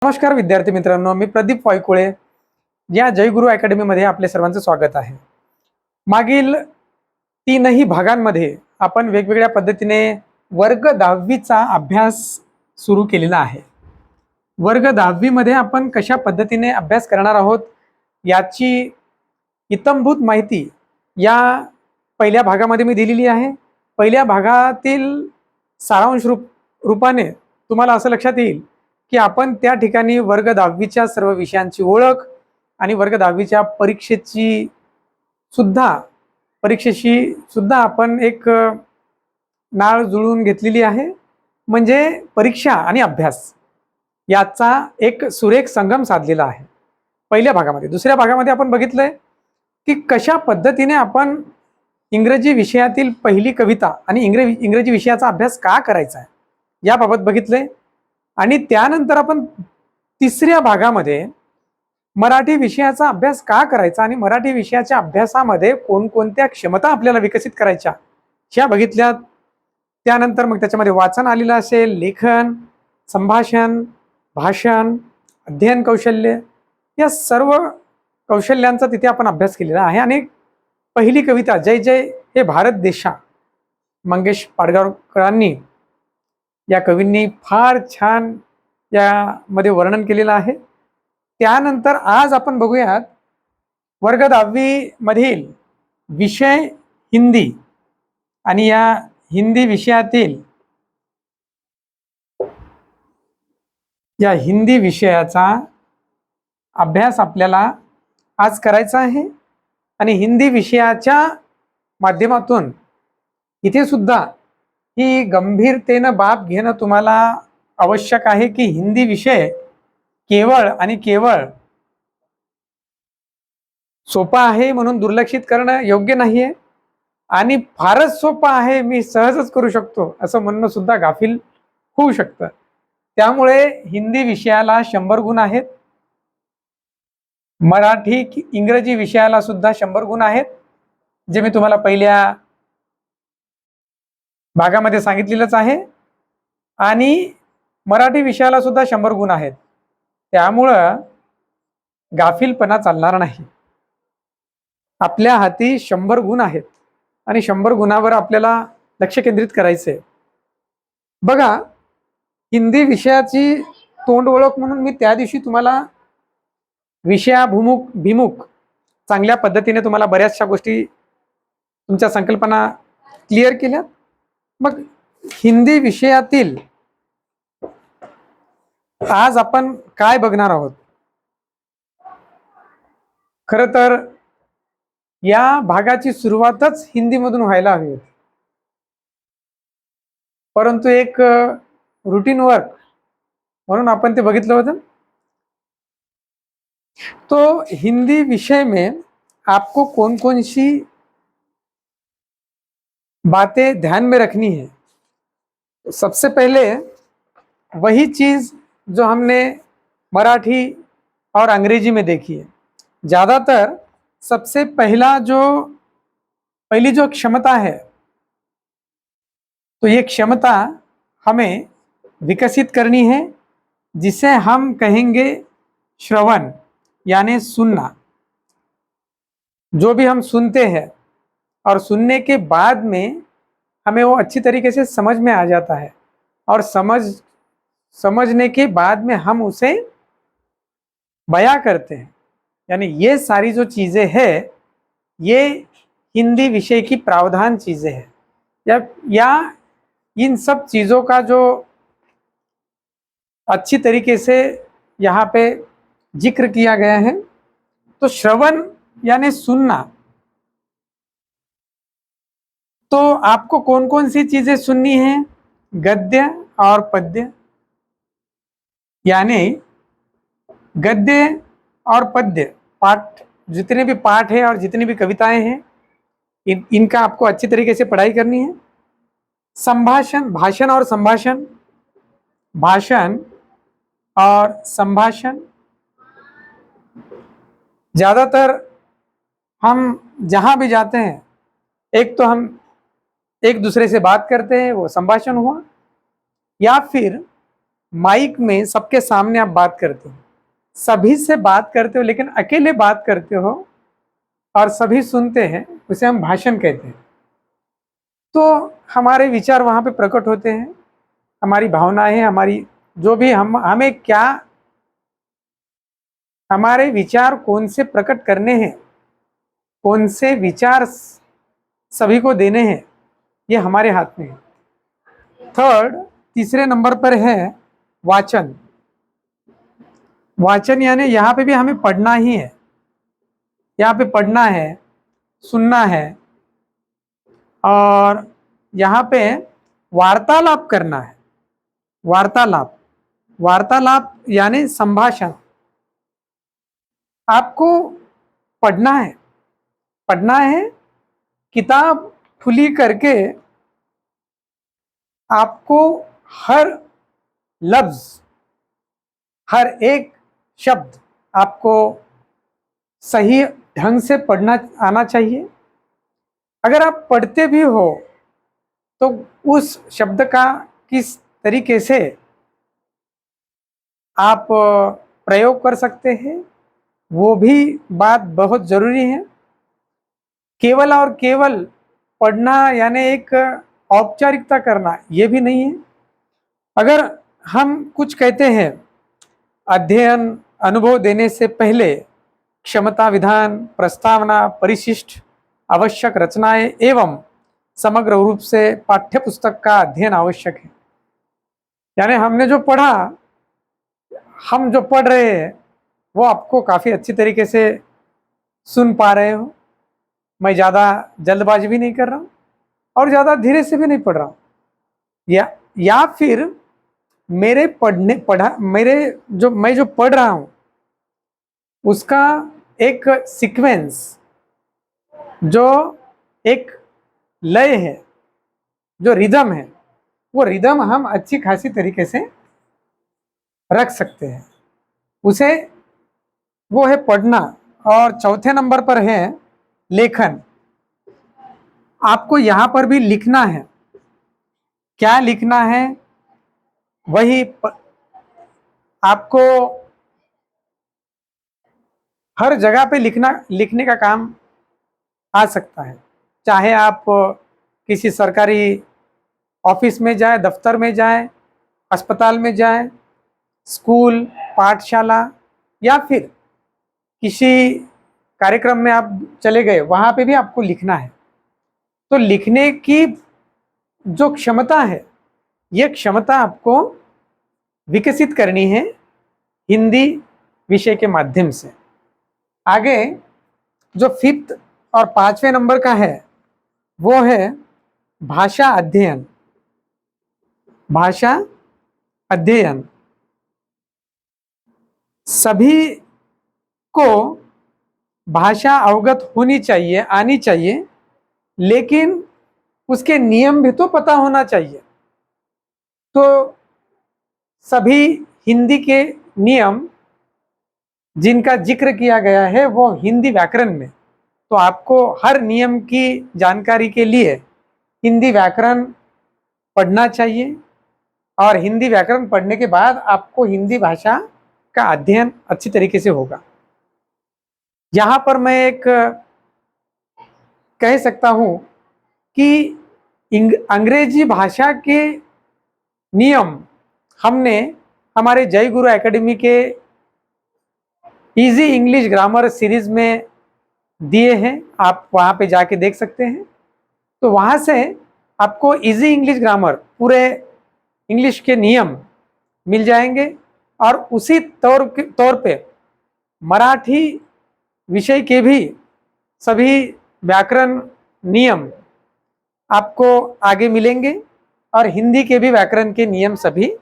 नमस्कार विद्यार्थी मित्रांनो, मी प्रदीप वायकुळे या जयगुरु अकॅडमीमध्ये आपले सर्वांचं स्वागत आहे. मागील तीनही भागांमध्ये आपण वेगवेगळ्या पद्धतीने वर्ग 10वीचा अभ्यास सुरू केलेला आहे. वर्ग 10वी मध्ये आपण कशा पद्धतीने अभ्यास करणार आहोत याची इत्थंभूत माहिती या पहिल्या भागामध्ये मी दिलेली आहे. पहिल्या भागातील सारांश रूपाने तुम्हाला असं लक्षात येईल की आपण त्या ठिकाणी वर्ग 10वीच्या सर्व विषयांची ओळख आणि वर्ग 10वीच्या परीक्षेशी सुद्धा आपण एक नाळ जुळवून घेतलेली आहे. म्हणजे परीक्षा आणि अभ्यास याचा एक सुरेख संगम साधलेला आहे पहिल्या भागामध्ये. दुसऱ्या भागामध्ये आपण बघितलंय की कशा पद्धतीने आपण इंग्रजी विषयातील पहिली कविता आणि इंग्रजी विषयाचा अभ्यास का करायचा आहे याबाबत बघितलंय. आणि त्यानंतर आपण तिसऱ्या भागामध्ये मराठी विषयाचा अभ्यास का करायचा आणि मराठी विषयाच्या अभ्यासामध्ये कोणकोणत्या क्षमता आपल्याला विकसित करायच्या ह्या बघितल्या. त्यानंतर मग त्याच्यामध्ये वाचन आलेलं असेल, लेखन, संभाषण, भाषण, अध्ययन कौशल्य या सर्व कौशल्यांचा तिथे आपण अभ्यास केलेला आहे. आणि पहिली कविता जय जय हे भारत देशा मंगेश पाडगावकरांनी या कवींनी फार छान यामध्ये वर्णन केलेलं आहे. त्यानंतर आज आपण बघूयात वर्ग 10वी मधील विषय हिंदी आणि या हिंदी विषयातील या हिंदी विषयाचा अभ्यास आपल्याला आज करायचा आहे. आणि हिंदी विषयाच्या माध्यमातून इथे सुद्धा ही गंभीरतेनं बाब घेणं तुम्हाला आवश्यक आहे की हिंदी विषय केवळ आणि केवळ सोपा आहे म्हणून दुर्लक्षित करणं योग्य नाहीये आणि फारच सोपा आहे, मी सहजच करू शकतो असं म्हणणं सुद्धा गाफील होऊ शकतं. त्यामुळे हिंदी विषयाला 100 गुण आहेत, मराठी इंग्रजी विषयाला सुद्धा 100 गुण आहेत, जे मी तुम्हाला पहिल्या भागामध्ये सांगितलेलंच आहे. आणि मराठी विषयाला सुद्धा 100 गुण आहेत. त्यामुळं गाफीलपणा चालणार नाही. आपल्या हाती 100 गुण आहेत आणि 100 गुणावर आपल्याला लक्ष केंद्रित करायचंय. बघा, हिंदी विषयाची तोंड ओळख म्हणून मी त्या दिवशी तुम्हाला विषयाभिमुख चांगल्या पद्धतीने तुम्हाला बऱ्याचशा गोष्टी तुमच्या संकल्पना क्लिअर केल्या. मग हिंदी विषयातील आज आपण काय बघणार आहोत? खरं तर या भागाची सुरुवातच हिंदीमधून व्हायला हवी होती, परंतु एक रूटीन वर्क म्हणून आपण ते बघितलं होतं. तो हिंदी विषय में आपको कौन कौन सी बातें ध्यान में रखनी है? तो सबसे पहले वही चीज जो हमने मराठी और अंग्रेजी में देखी है. ज़्यादातर सबसे पहली जो क्षमता है, तो ये क्षमता हमें विकसित करनी है, जिसे हम कहेंगे श्रवण, यानी सुनना. जो भी हम सुनते हैं और सुनने के बाद में हमें वो अच्छी तरीके से समझ में आ जाता है और समझने के बाद में हम उसे बयां करते हैं. यानी ये सारी जो चीज़ें हैं, ये हिंदी विषय की प्रावधान चीज़ें हैं. या इन सब चीज़ों का जो अच्छी तरीके से यहाँ पे जिक्र किया गया है. तो श्रवण यानी सुनना, तो आपको कौन कौन सी चीजें सुननी है? गद्य और पद्य. यानी गद्य और पद्य पाठ, जितने भी पाठ है और जितनी भी कविताएं हैं, इनका आपको अच्छी तरीके से पढ़ाई करनी है. संभाषण, भाषण और संभाषण, भाषण और संभाषण. ज़्यादातर हम जहाँ भी जाते हैं, एक तो हम एक दूसरे से बात करते हैं, वो संभाषण हुआ, या फिर माइक में सबके सामने आप बात करते हो, सभी से बात करते हो, लेकिन अकेले बात करते हो और सभी सुनते हैं, उसे हम भाषण कहते हैं। तो हमारे विचार वहाँ पे प्रकट होते हैं, हमारी भावनाएं, हमारी जो भी हमें क्या, हमारे विचार कौन से प्रकट करने हैं, कौन से विचार सभी को देने हैं, ये हमारे हाथ में है। थर्ड, तीसरे नंबर पर है वाचन। वाचन यानी यहाँ पे भी हमें पढ़ना ही है, यहाँ पे पढ़ना है, सुनना है, और यहाँ पे वार्तालाप करना है। वार्तालाप, वार्तालाप यानी संभाषण। आपको पढ़ना है, पढ़ना है, किताब खुली करके आपको हर लफ्ज, हर एक शब्द आपको सही ढंग से पढ़ना आना चाहिए। अगर आप पढ़ते भी हो तो उस शब्द का किस तरीके से आप प्रयोग कर सकते हैं, वो भी बात बहुत जरूरी है। केवल और केवल पढ़ना यानी एक औपचारिकता करना, ये भी नहीं है। अगर हम कुछ कहते हैं, अध्ययन अनुभव देने से पहले क्षमता विधान, प्रस्तावना, परिशिष्ट, आवश्यक रचनाएं एवं समग्र रूप से पाठ्य पुस्तक का अध्ययन आवश्यक है। यानी हमने जो पढ़ा, हम जो पढ़ रहे हैं वो आपको काफ़ी अच्छी तरीके से सुन पा रहे हो। मैं ज़्यादा जल्दबाजी भी नहीं कर रहा हूँ और ज़्यादा धीरे से भी नहीं पढ़ रहा हूँ। या फिर मेरे जो मैं जो पढ़ रहा हूँ उसका एक सीक्वेंस, जो एक लय है, जो रिदम है, वो रिदम हम अच्छी खासी तरीके से रख सकते हैं, उसे वो है पढ़ना। और चौथे नंबर पर है लेखन। आपको यहाँ पर भी लिखना है। क्या लिखना है? वही आपको हर जगह पे लिखने का काम आ सकता है। चाहे आप किसी सरकारी ऑफिस में जाए, दफ्तर में जाए, अस्पताल में जाए, स्कूल, पाठशाला, या फिर किसी कार्यक्रम में आप चले गए, वहाँ पे भी आपको लिखना है। तो लिखने की जो क्षमता है, ये क्षमता आपको विकसित करनी है हिंदी विषय के माध्यम से। आगे जो फिफ्थ और पांचवें नंबर का है वो है भाषा अध्ययन। भाषा अध्ययन सभी को भाषा अवगत होनी चाहिए, आनी चाहिए, लेकिन उसके नियम भी तो पता होना चाहिए। तो सभी हिंदी के नियम जिनका जिक्र किया गया है वो हिंदी व्याकरण में, तो आपको हर नियम की जानकारी के लिए हिंदी व्याकरण पढ़ना चाहिए। और हिंदी व्याकरण पढ़ने के बाद आपको हिंदी भाषा का अध्ययन अच्छी तरीके से होगा। यहाँ पर मैं एक कह सकता हूँ कि अंग्रेजी भाषा के नियम हमने हमारे जय गुरु एकेडमी के इजी इंग्लिश ग्रामर सीरीज में दिए हैं, आप वहाँ पे जाके देख सकते हैं। तो वहाँ से आपको इजी इंग्लिश ग्रामर, पूरे इंग्लिश के नियम मिल जाएंगे, और उसी तौर पे मराठी विषय के भी सभी व्याकरण नियम आपको आगे मिलेंगे, और हिंदी के भी व्याकरण के नियम सभी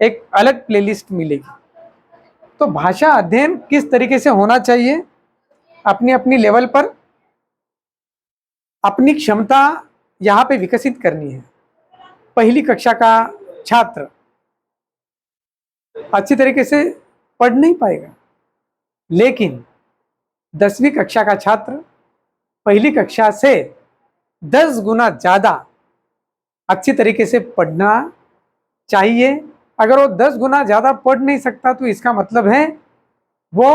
एक अलग प्लेलिस्ट मिलेगी। तो भाषा अध्ययन किस तरीके से होना चाहिए, अपनी अपनी लेवल पर अपनी क्षमता यहाँ पे विकसित करनी है। पहली कक्षा का छात्र अच्छी तरीके से पढ़ नहीं पाएगा, लेकिन 10वीं कक्षा का छात्र पहली कक्षा से 10 गुना ज़्यादा अच्छी तरीके से पढ़ना चाहिए अगर वो 10 गुना ज़्यादा पढ़ नहीं सकता तो इसका मतलब है वो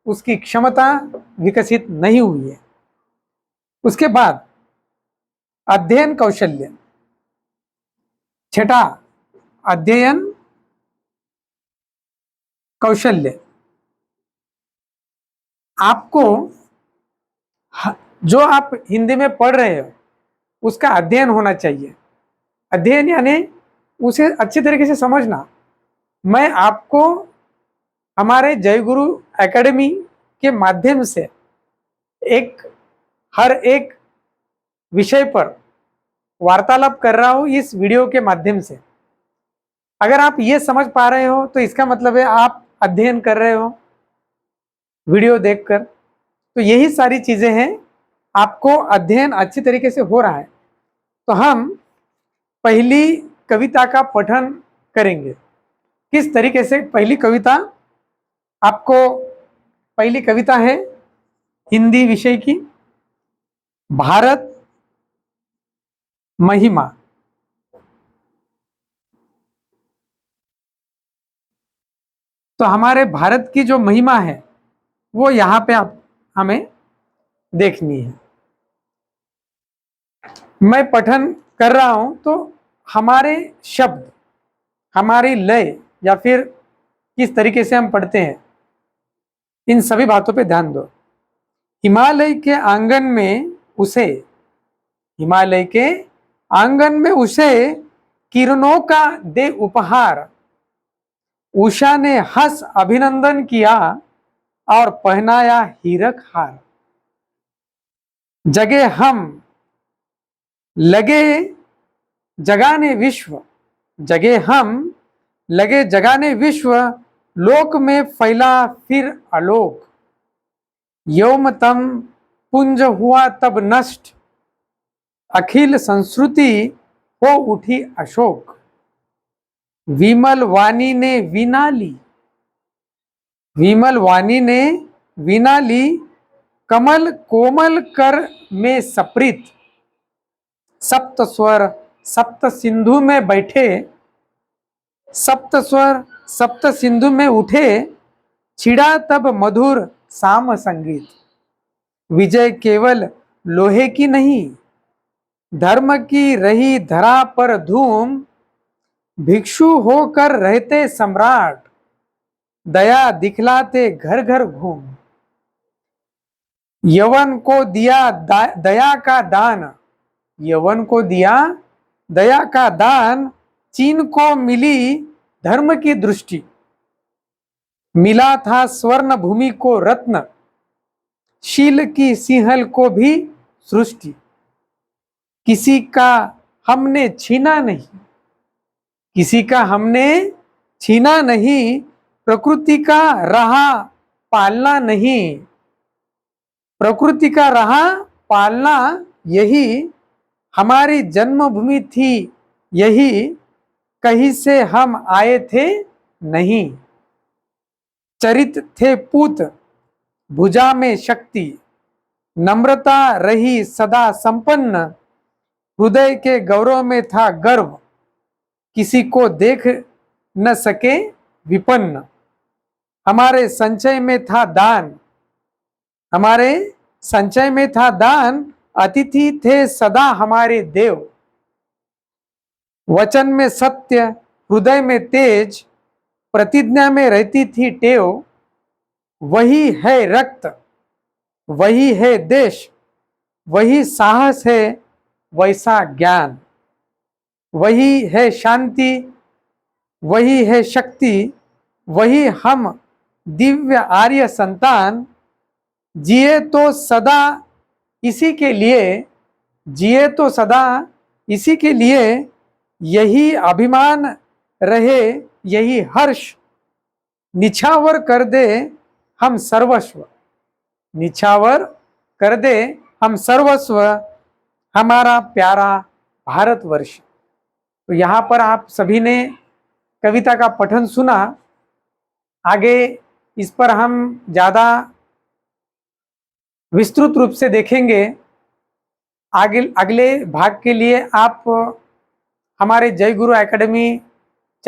उसकी क्षमता विकसित नहीं हुई है। उसके बाद अध्ययन कौशल्य, छठा अध्ययन कौशल्य। आपको जो आप हिंदी में पढ़ रहे हो उसका अध्ययन होना चाहिए। अध्ययन यानी उसे अच्छी तरीके से समझना। मैं आपको हमारे जय गुरु एकेडमी के माध्यम से हर एक विषय पर वार्तालाप कर रहा हूं इस वीडियो के माध्यम से। अगर आप ये समझ पा रहे हो तो इसका मतलब है आप अध्ययन कर रहे हो वीडियो देखकर। तो यही सारी चीजें हैं, आपको अध्ययन अच्छी तरीके से हो रहा है। तो हम पहली कविता का पठन करेंगे। किस तरीके से? पहली कविता पहली कविता है हिंदी विषय की, भारत महिमा। तो हमारे भारत की जो महिमा है वो यहाँ पे आप हमें देखनी है। मैं पठन कर रहा हूं तो हमारे शब्द, हमारी लय या फिर किस तरीके से हम पढ़ते हैं, इन सभी बातों पे ध्यान दो। हिमालय के आंगन में उसे, हिमालय के आंगन में उसे किरणों का दे उपहार। उषा ने हंस अभिनंदन किया और पहनाया हीरक हार। जगे हम लगे जगाने विश्व, जगे हम लगे जगाने विश्व, लोक में फैला फिर आलोक। यौमतम पुंज हुआ तब नष्ट, अखिल संस्कृति हो उठी अशोक। विमल वाणी ने वीणा ली, विमल वाणी ने वीणा ली, कमल कोमल कर में सप्रीत। सप्त स्वर सप्त सिंधु में बैठे, सप्त स्वर सप्त सिंधु में उठे, छिड़ा तब मधुर साम संगीत। विजय केवल लोहे की नहीं, धर्म की रही धरा पर धूम। भिक्षु होकर रहते सम्राट, दया दिखलाते घर घर घूम। यवन को दिया दया का दान, यवन को दिया दया का दान। चीन को मिली धर्म की दृष्टि, मिला था स्वर्ण भूमि को रत्न। शील की सिंहल को भी सृष्टि, किसी का हमने छीना नहीं, किसी का हमने छीना नहीं। प्रकृति का रहा पालना नहीं, प्रकृति का रहा पालना यही। हमारी जन्मभूमि थी यही, कहीं से हम आए थे नहीं। चरित थे पूत भुजा में शक्ति, नम्रता रही सदा संपन्न। हृदय के गौरव में था गर्व, किसी को देख न सके विपन्न। हमारे संचय में था दान, हमारे संचय में था दान। अतिथि थे सदा हमारे देव, वचन में सत्य हृदय में तेज। प्रतिज्ञा में रहती थी टेव, वही है रक्त वही है देश। वही साहस है वैसा ज्ञान, वही है शांति वही है शक्ति। वही हम दिव्य आर्य संतान, जिए तो सदा इसी के लिए, जिए तो सदा इसी के लिए। यही अभिमान रहे यही हर्ष, निछावर कर दे हम सर्वस्व, निछावर कर दे हम सर्वस्व। हमारा प्यारा भारतवर्ष। तो यहाँ पर आप सभी ने कविता का पठन सुना। आगे इस पर हम ज़्यादा विस्तृत रूप से देखेंगे। अगले भाग के लिए आप हमारे जय गुरु एकेडमी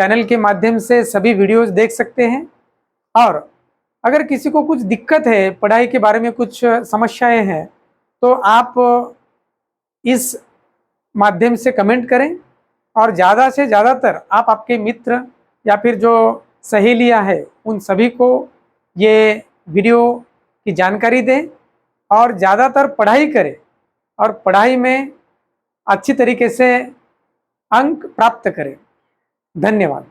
चैनल के माध्यम से सभी वीडियोस देख सकते हैं। और अगर किसी को कुछ दिक्कत है, पढ़ाई के बारे में कुछ समस्याएं हैं, तो आप इस माध्यम से कमेंट करें और ज़्यादा से ज़्यादातर आप आपके मित्र या फिर जो सहेलियां हैं उन सभी को ये वीडियो की जानकारी दें और ज़्यादातर पढ़ाई करें और पढ़ाई में अच्छी तरीके से अंक प्राप्त करें। धन्यवाद।